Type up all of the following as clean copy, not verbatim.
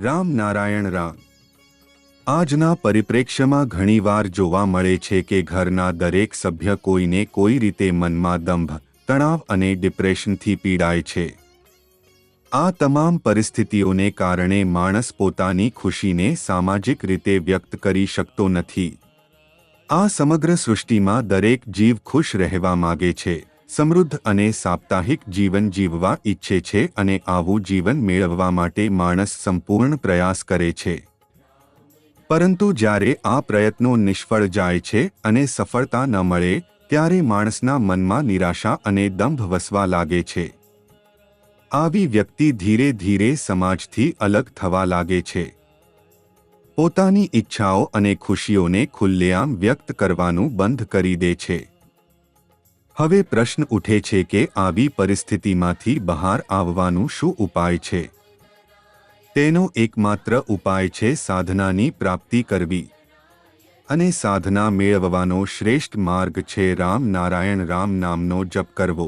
રામ નારાયણ રામ। આજના પરિપ્રેક્ષ્યમાં ઘણીવાર જોવા મળે છે કે ઘરના દરેક સભ્ય કોઈને કોઈ રીતે મનમાં દંભ, તણાવ અને ડિપ્રેશનથી પીડાય છે। આ તમામ પરિસ્થિતિઓને કારણે માણસ પોતાની ખુશીને સામાજિક રીતે વ્યક્ત કરી શકતો નથી। આ સમગ્ર સૃષ્ટિમાં દરેક જીવ ખુશ રહેવા માગે છે, સમૃદ્ધ અને સાપ્તાહિક જીવન જીવવા ઈચ્છે છે અને આવું જીવન મેળવવા માટે માણસ સંપૂર્ણ પ્રયાસ કરે છે। પરંતુ જ્યારે આ પ્રયત્નો નિષ્ફળ જાય છે અને સફળતા ન મળે ત્યારે માણસના મનમાં નિરાશા અને દંભ વસવા લાગે છે। આવી વ્યક્તિ ધીરે ધીરે સમાજથી અલગ થવા લાગે છે, પોતાની ઈચ્છાઓ અને ખુશીઓને ખુલ્લેઆમ વ્યક્ત કરવાનું બંધ કરી દે છે। હવે પ્રશ્ન ઉઠે છે કે આવી પરિસ્થિતિમાંથી બહાર આવવાનું શું ઉપાય છે? તેનો એકમાત્ર ઉપાય છે સાધનાની પ્રાપ્તિ કરવી, અને સાધના મેળવવાનો શ્રેષ્ઠ માર્ગ છે રામ નારાયણ રામ નામનો જપ કરવો।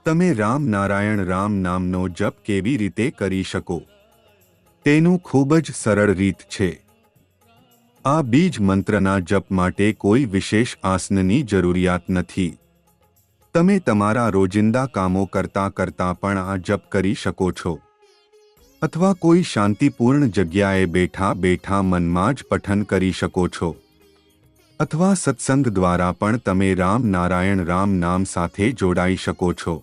તમે રામ નારાયણ રામ નામનો જપ કેવી રીતે કરી શકો? તેનું ખૂબ જ સરળ રીત છે। આ બીજ મંત્રના જપ માટે કોઈ વિશેષ આસનની જરૂરિયાત નથી। તમે તમારા રોજિંદા કામો કરતાં કરતાં પણ આ જપ કરી શકો છો, અથવા કોઈ શાંતિપૂર્ણ જગ્યાએ બેઠા બેઠા મનમાં જ પઠન કરી શકો છો, અથવા સત્સંગ દ્વારા પણ તમે રામ નારાયણ રામ નામ સાથે જોડાઈ શકો છો।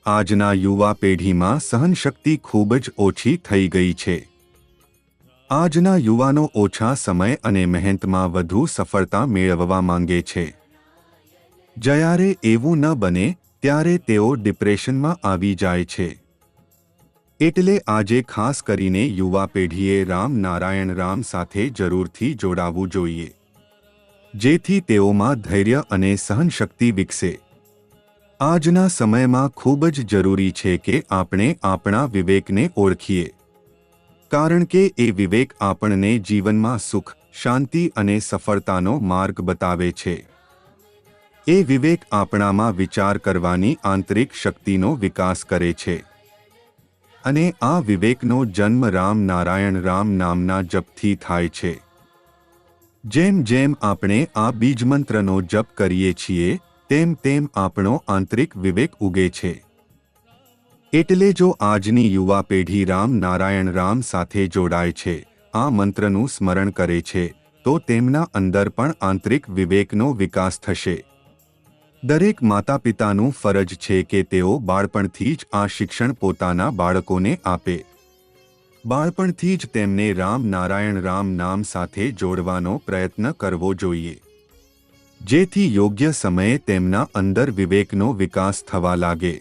આજના યુવા પેઢીમાં સહનશક્તિ ખૂબ જ ઓછી થઈ ગઈ છે। આજના યુવાનો ઓછા સમય અને મહેનતમાં વધુ સફળતા મેળવવા માંગે છે। જ્યારે એવું ન બને ત્યારે તેઓ ડિપ્રેશનમાં આવી જાય છે। એટલે આજે ખાસ કરીને યુવા પેઢીએ રામ નારાયણ રામ સાથે જરૂરથી જોડાવું જોઈએ, જેથી તેઓમાં ધૈર્ય અને સહનશક્તિ વિકસે। આજના સમયમાં ખૂબ જ જરૂરી છે કે આપણે આપણા વિવેકને ઓળખીએ, કારણ કે એ વિવેક આપણને જીવનમાં સુખ, શાંતિ અને સફળતાનો માર્ગ બતાવે છે। એ વિવેક આપણામાં વિચાર કરવાની આંતરિક શક્તિનો વિકાસ કરે છે, અને આ વિવેકનો જન્મ રામ નારાયણ રામ નામના જપથી થાય છે। જેમ જેમ આપણે આ બીજમંત્રનો જપ કરીએ છીએ તેમ તેમ આપણો આંતરિક વિવેક ઉગે છે। એટલે જો આજની યુવા પેઢી રામ નારાયણ રામ સાથે જોડાય છે, આ મંત્રનું સ્મરણ કરે છે, તો તેમના અંદર પણ આંતરિક વિવેકનો વિકાસ થશે। દરેક માતા પિતાનું ફરજ છે કે તેઓ બાળપણથી જ આ શિક્ષણ પોતાના બાળકોને આપે। બાળપણથી જ તેમને રામ નારાયણ રામ નામ સાથે જોડવાનો પ્રયત્ન કરવો જોઈએ, જેથી યોગ્ય સમયે તેમના અંદર વિવેકનો વિકાસ થવા લાગે।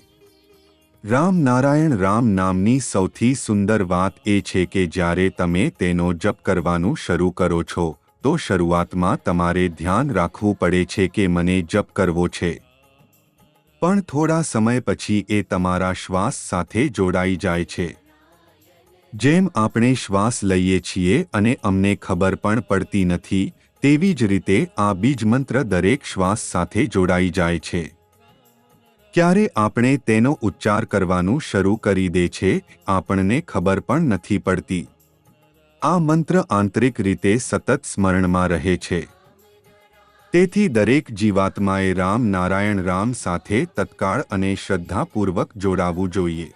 રામ નારાયણ રામ નામની સૌથી સુંદર વાત એ છે કે જ્યારે તમે તેનો જપ કરવાનું શરૂ કરો છો તો શરૂઆતમાં તમારે ધ્યાન રાખવું પડે છે કે મને જપ કરવો છે, પણ થોડા સમય પછી એ તમારા શ્વાસ સાથે જોડાઈ જાય છે। જેમ આપણે શ્વાસ લઈએ છીએ અને અમને ખબર પણ પડતી નથી, તેવી જ રીતે આ બીજમંત્ર દરેક શ્વાસ સાથે જોડાઈ જાય છે। ક્યારે આપણે તેનો ઉચ્ચાર કરવાનું શરૂ કરી દે છે આપણને ખબર પણ નથી પડતી। આ મંત્ર આંતરિક રીતે સતત સ્મરણમાં રહે છે। તેથી દરેક જીવાત્માએ રામ નારાયણ રામ સાથે તત્કાળ અને શ્રદ્ધાપૂર્વક જોડાવું જોઈએ।